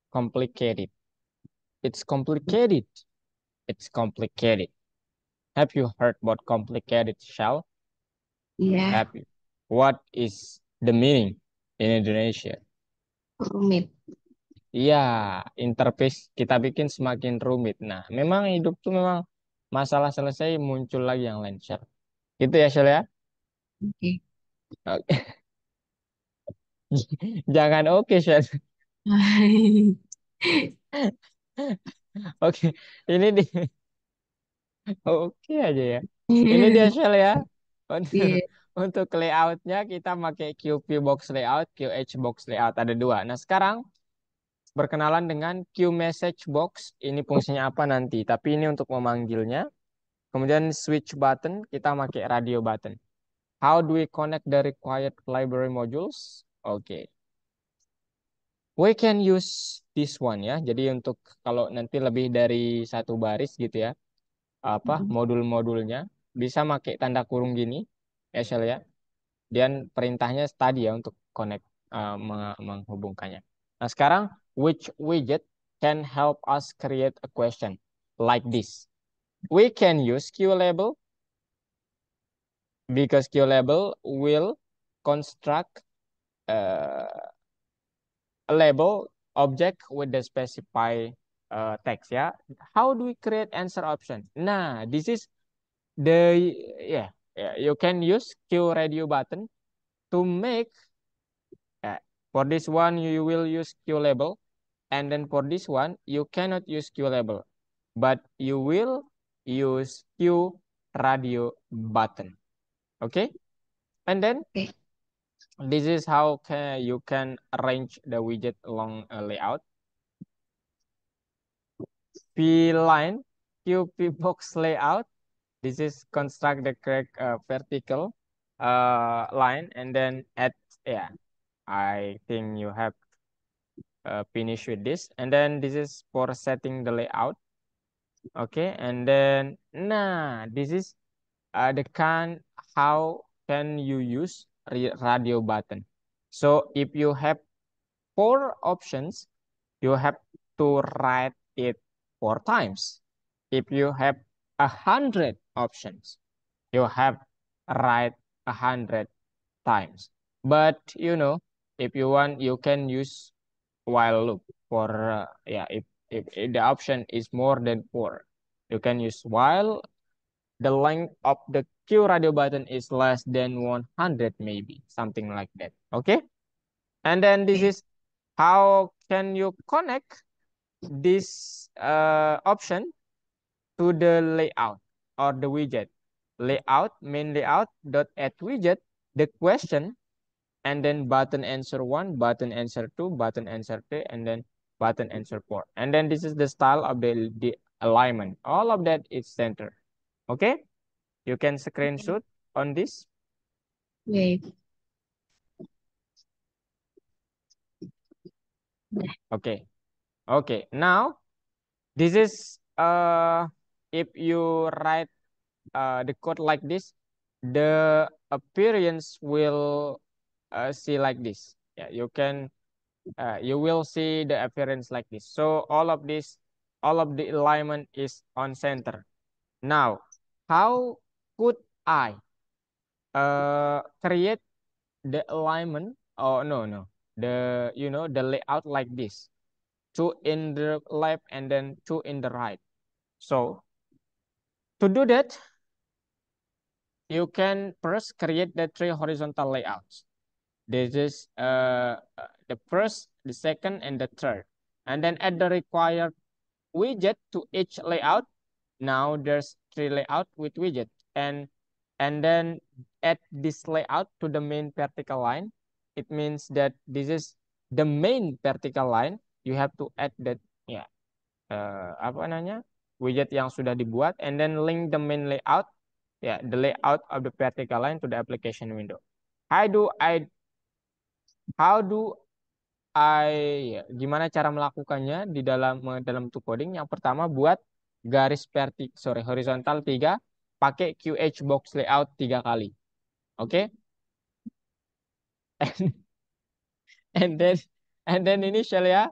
[SPEAKER 1] Complicated. It's complicated. It's complicated. Have you heard about complicated shell?
[SPEAKER 2] Iya,
[SPEAKER 1] Have you? What is the meaning in Indonesia?
[SPEAKER 2] rumit.
[SPEAKER 1] Iya, interface kita bikin semakin rumit. Nah, memang hidup tuh memang masalah selesai muncul lagi yang lain, Shell. Gitu ya, Shell ya?
[SPEAKER 2] Oke.
[SPEAKER 1] Oke. Jangan oke, Shell. Oke, ini di oke aja ya. Ini dia Shell ya. Untuk,
[SPEAKER 2] Iya.
[SPEAKER 1] untuk layoutnya kita pakai QP box layout, QH box layout ada dua. Nah, sekarang berkenalan dengan Q message box. Ini fungsinya apa nanti? Tapi ini untuk memanggilnya. Kemudian switch button, kita pakai radio button. How do we connect the required library modules? Oke. We can use this one ya. Jadi untuk kalau nanti lebih dari satu baris gitu ya, apa modul-modulnya bisa pakai tanda kurung gini, ya Shell ya. Dan perintahnya tadi ya untuk connect menghubungkannya. Nah, sekarang which widget can help us create a question like this? We can use QLabel because QLabel will construct a label object with the specify text ya. How do we create answer option? Nah, this is the yeah, you can use Q radio button to make for this one you will use Q label, and then for this one you cannot use Q label, but you will use Q radio button. Okay, and then
[SPEAKER 2] Oke.
[SPEAKER 1] this is how you can arrange the widget along a layout. P line, QP box layout. This is construct the correct vertical line, and then at yeah, I think you have finished with this, and then this is for setting the layout. Okay, and then nah, this is the kind how can you use radio button. So if you have four options, you have to write it four times. If you have 100 options, you have write 100 times. But you know, if you want, you can use while loop for yeah. If the option is more than four, you can use while the length of the Q radio button is less than 100, maybe something like that. Okay, and then this
[SPEAKER 2] Oke.
[SPEAKER 1] is how can you connect this option to the layout or the widget. Layout, main layout dot add widget, the question, and then button answer one, button answer two, button answer three, and then button answer four. And then this is the style of the alignment. All of that is center. Okay, you can screenshot on this.
[SPEAKER 2] Oke.
[SPEAKER 1] Okay, okay. Now this is if you write the code like this, the appearance will see like this. Yeah, you will see the appearance like this. So all of this, all of the alignment is on center. Now, how could I create the alignment? Oh no, the the layout like this, two in the left and then two in the right. So to do that, you can first create the three horizontal layouts. This is the first, the second, and the third. And then add the required widget to each layout. Now there's three layout with widget. And then add this layout to the main vertical line. It means that this is the main vertical line. You have to add that ya apa namanya widget yang sudah dibuat, and then link the main layout ya the layout of the vertical line to the application window. How do I how do ya, gimana cara melakukannya di dalam to coding? Yang pertama buat garis horizontal 3 pakai QH box layout 3 kali. Oke? Okay? And then ini Shelia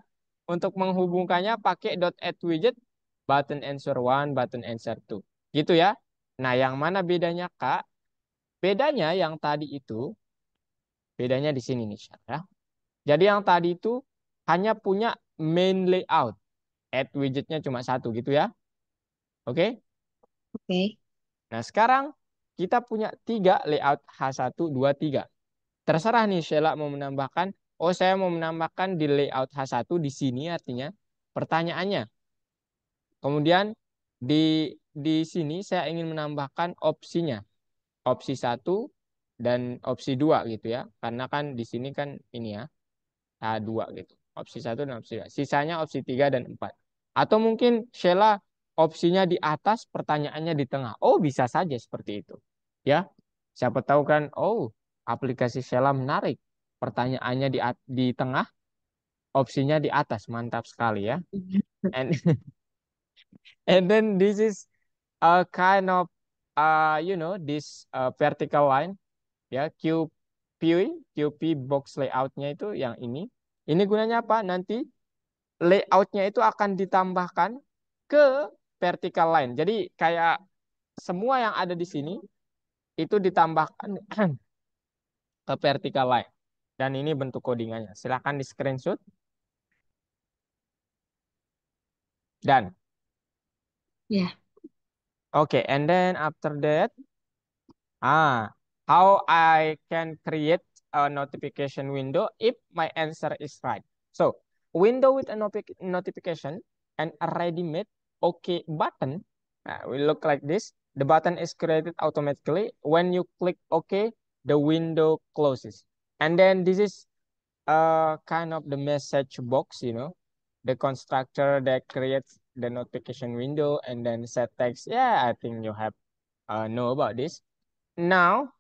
[SPEAKER 1] untuk menghubungkannya pakai dot add widget button answer one, button answer two. Gitu ya. Nah, yang mana bedanya Kak? Bedanya yang tadi itu bedanya di sini nih Shelia. Jadi yang tadi itu hanya punya main layout. Add widgetnya cuma satu gitu ya. Oke.
[SPEAKER 2] Oke.
[SPEAKER 1] Nah, sekarang kita punya tiga layout H1, 2, 3. Terserah nih Sheila mau menambahkan. Oh, saya mau menambahkan di layout H1 di sini artinya pertanyaannya. Kemudian di sini saya ingin menambahkan opsinya. Opsi satu dan opsi 2 gitu ya. Karena kan di sini kan ini ya. A2 gitu. Opsi satu dan opsi 2. Sisanya opsi 3 dan 4. Atau mungkin Sheila opsinya di atas, pertanyaannya di tengah. Oh, bisa saja seperti itu. Ya. Siapa tahu kan, oh, aplikasi Sheila menarik. Pertanyaannya di tengah, opsinya di atas. Mantap sekali ya. And and then this is a kind of this vertical line ya, QP box layoutnya itu yang ini. Ini gunanya apa? Nanti layoutnya itu akan ditambahkan ke vertical line. Jadi kayak semua yang ada di sini itu ditambahkan ke vertical line. Dan ini bentuk codingannya. Silahkan di screenshot. Dan
[SPEAKER 2] Ya.
[SPEAKER 1] okay, and then after that, ah, how I can create a notification window if my answer is right. So, window with a notification and a ready-made OK button will look like this. The button is created automatically. When you click OK, the window closes. And then this is kind of the message box, the constructor that creates the notification window and then set text. Yeah, I think you have know about this. Now,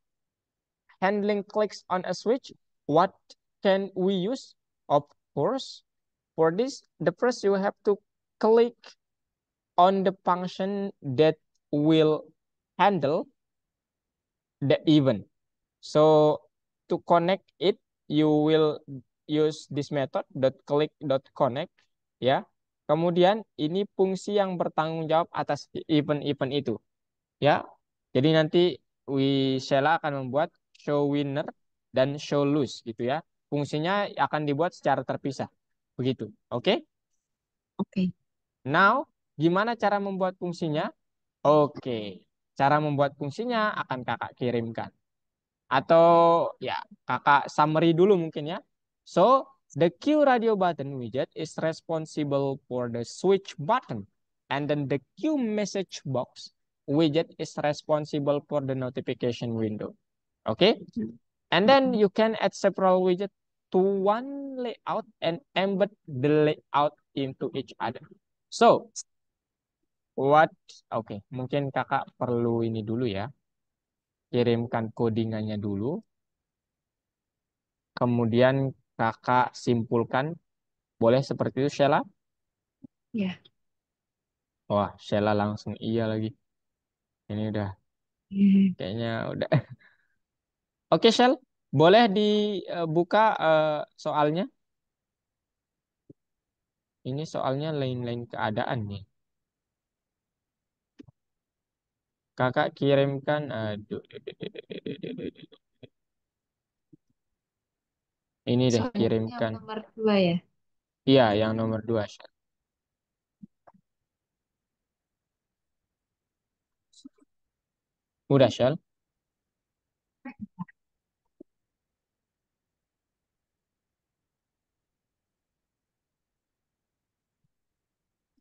[SPEAKER 1] handling clicks on a switch, what can we use? Of course, for this, the first you have to click on the function that will handle the event. So to connect it, you will use this method .click.connect ya. Kemudian ini fungsi yang bertanggung jawab atas event-event itu ya. Jadi nanti Sheila akan membuat show winner dan show lose gitu ya. Fungsinya akan dibuat secara terpisah. Begitu. Oke?
[SPEAKER 2] Oke.
[SPEAKER 1] Now, gimana cara membuat fungsinya? Oke. Cara membuat fungsinya akan kakak kirimkan. Atau ya kakak summary dulu mungkin ya. So, the Q radio button widget is responsible for the switch button. And then the Q message box widget is responsible for the notification window. Okay? And then you can add several widgets to one layout and embed the layout into each other. So, what? Oke, mungkin kakak perlu ini dulu ya. Kirimkan codingannya dulu. Kemudian kakak simpulkan. Boleh seperti itu, Sheila?
[SPEAKER 2] Ya.
[SPEAKER 1] Wah, Sheila langsung iya lagi. Ini udah, kayaknya udah. Oke, Shell. Boleh dibuka soalnya? Ini soalnya lain-lain keadaan nih. Kakak kirimkan. Aduh. Ini deh,
[SPEAKER 2] Soalnya yang
[SPEAKER 1] kirimkan.
[SPEAKER 2] nomor 2 ya.
[SPEAKER 1] Iya, yang nomor 2, Shell. Udah, Shell.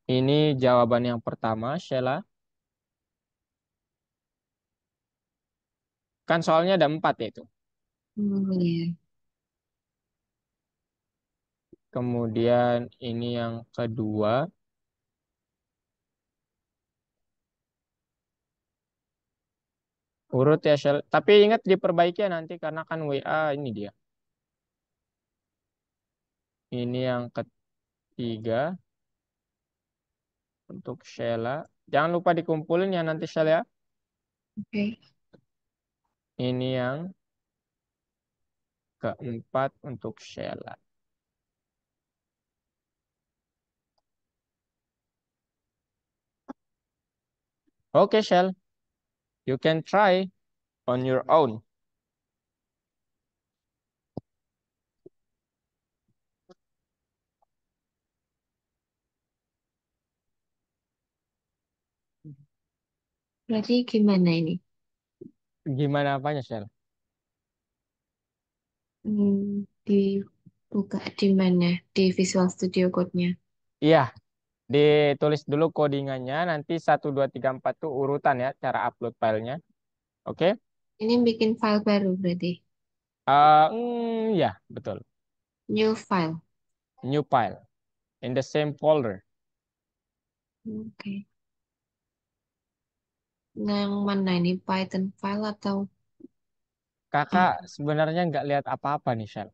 [SPEAKER 1] Ini jawaban yang pertama, Sheila. Kan soalnya ada 4 ya itu.
[SPEAKER 2] Ya.
[SPEAKER 1] Kemudian ini yang kedua. Urut ya, Shell. Tapi ingat diperbaiki ya nanti karena kan WA ini dia. Ini yang ketiga untuk Sheila. Jangan lupa dikumpulin ya nanti Sheila ya.
[SPEAKER 2] Oke.
[SPEAKER 1] Ini yang keempat untuk Sheila. Okay, Shell, you can try on your own.
[SPEAKER 2] Berarti gimana ini?
[SPEAKER 1] Gimana apanya, Shell?
[SPEAKER 2] Dibuka di mana? Di Visual Studio Code-nya.
[SPEAKER 1] Iya, ditulis dulu codingannya, nanti 1, 2, 3, 4 tuh urutan ya, cara upload filenya. Oke?
[SPEAKER 2] Ini bikin file baru berarti.
[SPEAKER 1] Ya, betul.
[SPEAKER 2] New file.
[SPEAKER 1] New file in the same folder.
[SPEAKER 2] Oke. Nah, yang mana ini? Python file atau
[SPEAKER 1] Kakak
[SPEAKER 2] apa?
[SPEAKER 1] sebenarnya nggak lihat apa-apa nih, Shell.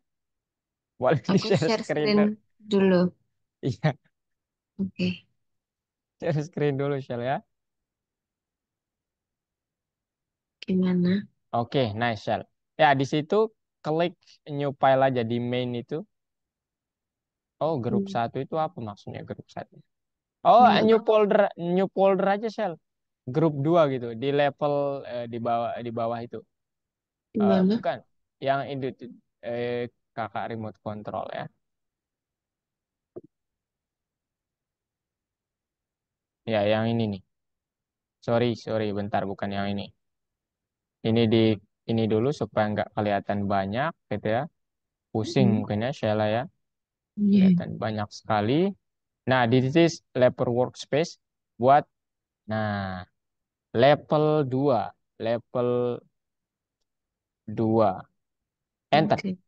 [SPEAKER 1] Boleh
[SPEAKER 2] Aku
[SPEAKER 1] di-share
[SPEAKER 2] share
[SPEAKER 1] screen
[SPEAKER 2] screen
[SPEAKER 1] dulu.
[SPEAKER 2] dulu.
[SPEAKER 1] Iya,
[SPEAKER 2] Oke.
[SPEAKER 1] share screen dulu, Shell ya.
[SPEAKER 2] Gimana?
[SPEAKER 1] Oke, nice, Shell. Ya, di situ klik new file aja di main itu. Oh, grup
[SPEAKER 2] Hmm,
[SPEAKER 1] satu itu apa maksudnya grup satu? Oh,
[SPEAKER 2] Enggak,
[SPEAKER 1] new folder aja, Shell. Grup 2 gitu, di level di bawah itu.
[SPEAKER 2] gimana?
[SPEAKER 1] Bukan, yang itu eh, kakak remote control ya. Ya, yang ini nih. Sorry, sorry, bentar, bukan yang ini. Ini ini dulu supaya nggak kelihatan banyak gitu ya. Pusing
[SPEAKER 2] Hmm,
[SPEAKER 1] mungkin ya, Sheila ya.
[SPEAKER 2] iya.
[SPEAKER 1] Kelihatan banyak sekali. Nah, this is level workspace buat, nah, level 2, level 2. Enter.
[SPEAKER 2] Oke.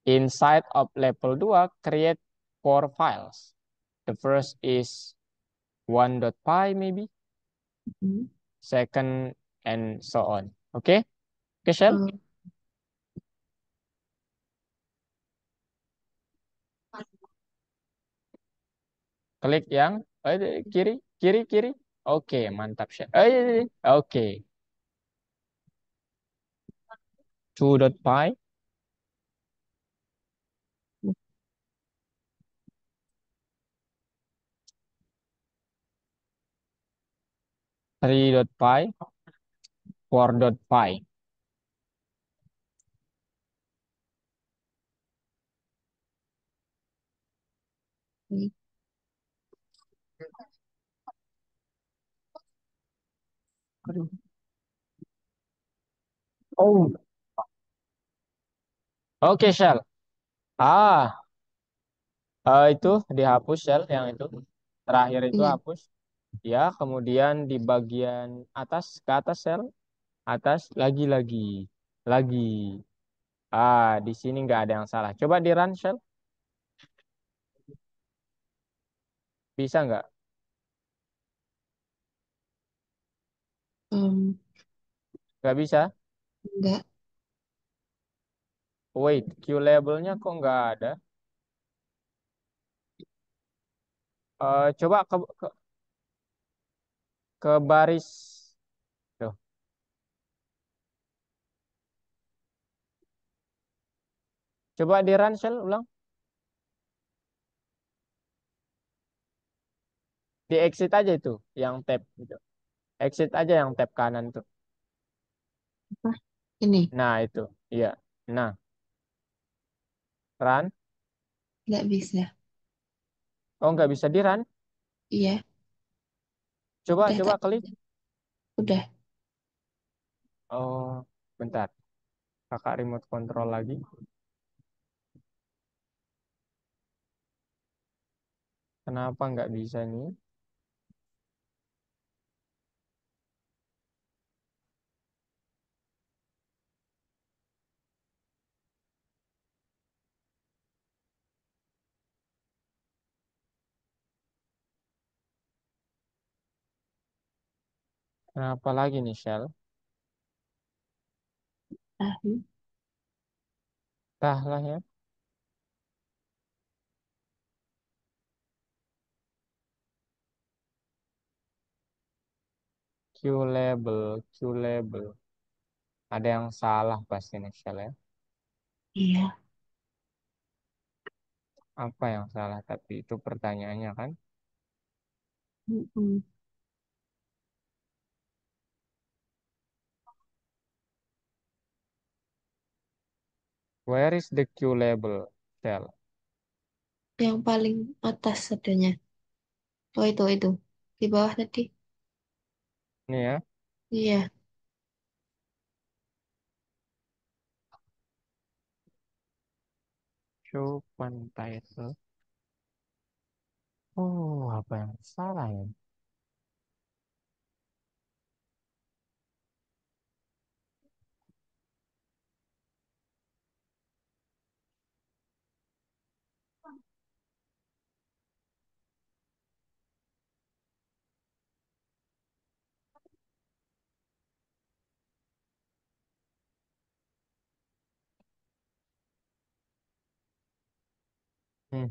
[SPEAKER 1] Inside of level 2, create 4 files. The first is 1.py maybe,
[SPEAKER 2] Hmm.
[SPEAKER 1] second, and so on. Oke, oke, Shell.
[SPEAKER 2] Oh,
[SPEAKER 1] Klik yang kiri, kiri, kiri. Oke, mantap, Shell. Oke. 2.py, 3.py, 4.py.
[SPEAKER 2] oke.
[SPEAKER 1] Aduh. Oh, oke, Shell. Itu dihapus, Shell, yang itu. Terakhir itu
[SPEAKER 2] Iya.
[SPEAKER 1] hapus. Ya, kemudian di bagian atas, ke atas, Shell. Atas, lagi. Lagi. Di sini nggak ada yang salah. Coba di run, Shell. Bisa nggak?
[SPEAKER 2] Um,
[SPEAKER 1] Nggak bisa.
[SPEAKER 2] enggak.
[SPEAKER 1] Wait, Q labelnya kok nggak ada? Coba ke baris. Tuh. Coba di run, Shell, ulang. Di exit aja itu, yang tab gitu. Exit aja yang tab kanan tuh.
[SPEAKER 2] Apa? Ini.
[SPEAKER 1] Nah, itu. Iya. Nah, run.
[SPEAKER 2] Enggak bisa.
[SPEAKER 1] Oh, nggak bisa di run.
[SPEAKER 2] Iya.
[SPEAKER 1] Coba,
[SPEAKER 2] Udah
[SPEAKER 1] coba
[SPEAKER 2] tak.
[SPEAKER 1] klik.
[SPEAKER 2] Udah.
[SPEAKER 1] Oh, bentar. Kakak remote control lagi. Kenapa nggak bisa nih? Kenapa lagi nih, Shell?
[SPEAKER 2] Tahu.
[SPEAKER 1] Tah lah ya. Q label, Q label. Ada yang salah pasti nih, Shell ya.
[SPEAKER 2] Iya.
[SPEAKER 1] Apa yang salah? Tapi itu pertanyaannya kan.
[SPEAKER 2] Mm-mm.
[SPEAKER 1] Where is the Q label cell?
[SPEAKER 2] Yang paling atas adanya. Oh itu. Di bawah tadi.
[SPEAKER 1] Ini ya.
[SPEAKER 2] Iya.
[SPEAKER 1] Show one title. Oh, apa yang salah ya? Hmm,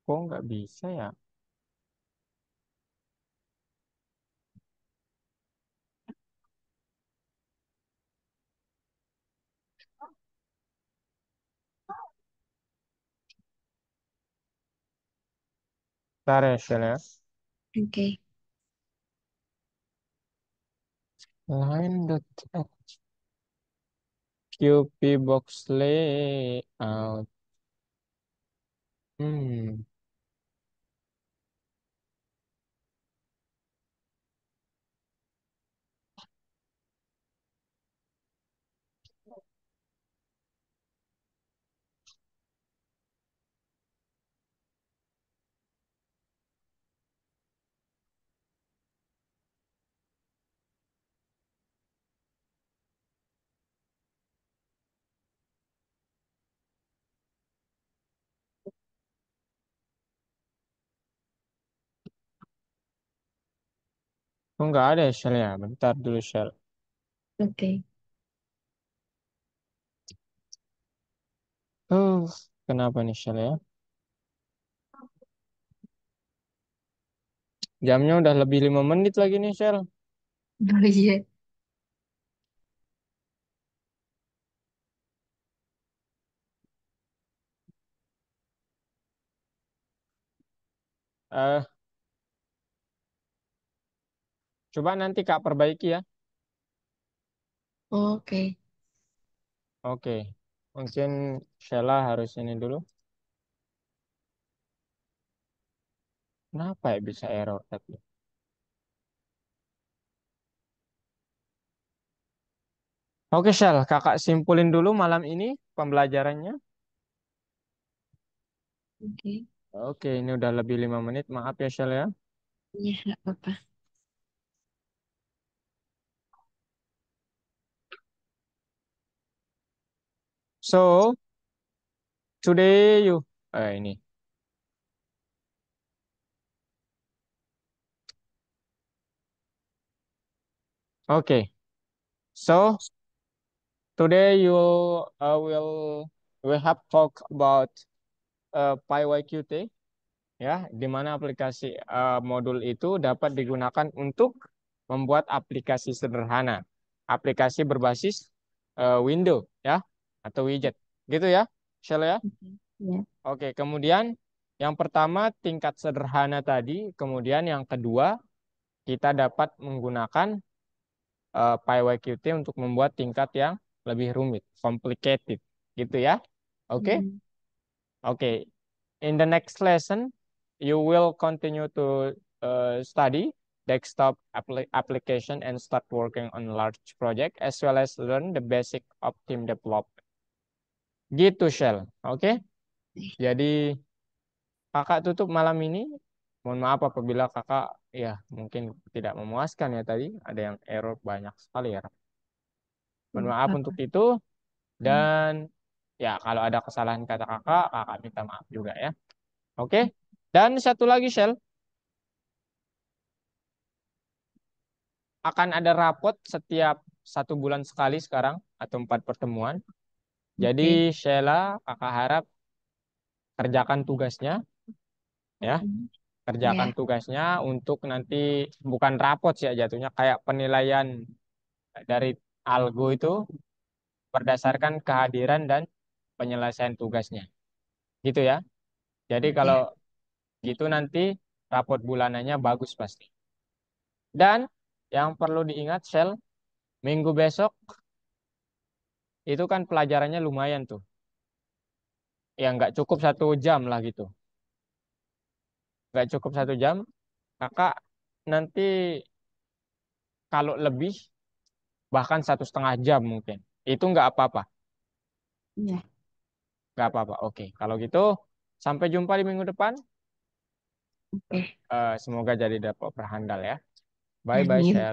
[SPEAKER 1] kok nggak bisa ya? Ntar ya, Shell ya.
[SPEAKER 2] Oke.
[SPEAKER 1] Line.h QP box layout. Hmm, kok nggak ada ya, Shell ya? Bentar dulu, Shell.
[SPEAKER 2] Oke.
[SPEAKER 1] Oh, kenapa nih, Shell ya? Jamnya udah lebih 5 menit lagi nih, Shell.
[SPEAKER 2] Oh iya.
[SPEAKER 1] Eh, coba nanti Kak perbaiki ya.
[SPEAKER 2] Oke.
[SPEAKER 1] Oke, mungkin Sheila harus ini dulu. Kenapa ya bisa error tapi? Oke, Shell, kakak simpulin dulu malam ini pembelajarannya.
[SPEAKER 2] Oke.
[SPEAKER 1] Oke, ini udah lebih 5 menit. Maaf ya, Shell ya.
[SPEAKER 2] Iya, nggak apa-apa.
[SPEAKER 1] So, today you... ini. Oke, so today you will have talk about PyYQT. Ya, di mana aplikasi modul itu dapat digunakan untuk membuat aplikasi sederhana, aplikasi berbasis window ya atau widget, gitu ya, Shell ya.
[SPEAKER 2] Oke. Ya.
[SPEAKER 1] Oke, kemudian yang pertama tingkat sederhana tadi, kemudian yang kedua kita dapat menggunakan PyYQT untuk membuat tingkat yang lebih rumit, complicated, gitu ya. Oke.
[SPEAKER 2] Hmm.
[SPEAKER 1] Okay, in the next lesson, you will continue to study desktop application and start working on large project as well as learn the basic of team development. Gitu, Shell. Oke, jadi kakak tutup malam ini. Mohon maaf apabila kakak ya mungkin tidak memuaskan ya tadi. Ada yang error banyak sekali ya. Mohon
[SPEAKER 2] Nggak
[SPEAKER 1] maaf untuk
[SPEAKER 2] apa-apa.
[SPEAKER 1] itu
[SPEAKER 2] Ya.
[SPEAKER 1] dan ya kalau ada kesalahan kata kakak, kakak minta maaf juga ya. Oke. Dan satu lagi, Shell, akan ada rapot setiap 1 bulan sekali sekarang atau 4 pertemuan.
[SPEAKER 2] Oke.
[SPEAKER 1] Jadi Sheila, kakak harap kerjakan tugasnya, ya,
[SPEAKER 2] Hmm.
[SPEAKER 1] kerjakan
[SPEAKER 2] Ya.
[SPEAKER 1] tugasnya untuk nanti bukan rapot sih ya jatuhnya kayak penilaian dari algo itu berdasarkan kehadiran dan penyelesaian tugasnya, gitu ya. Jadi kalau
[SPEAKER 2] Ya.
[SPEAKER 1] Gitu nanti rapot bulanannya bagus pasti. Dan yang perlu diingat, Shell, minggu besok itu kan pelajarannya lumayan tuh. Ya nggak cukup 1 jam lah gitu. Nggak cukup 1 jam. Kakak nanti kalau lebih bahkan 1,5 jam mungkin. Itu nggak apa-apa.
[SPEAKER 2] Iya.
[SPEAKER 1] Nggak apa-apa. Oke. Kalau gitu sampai jumpa di minggu depan.
[SPEAKER 2] Oke.
[SPEAKER 1] Semoga jadi dapat perhandal ya. Bye bye
[SPEAKER 2] Amin.
[SPEAKER 1] Shell.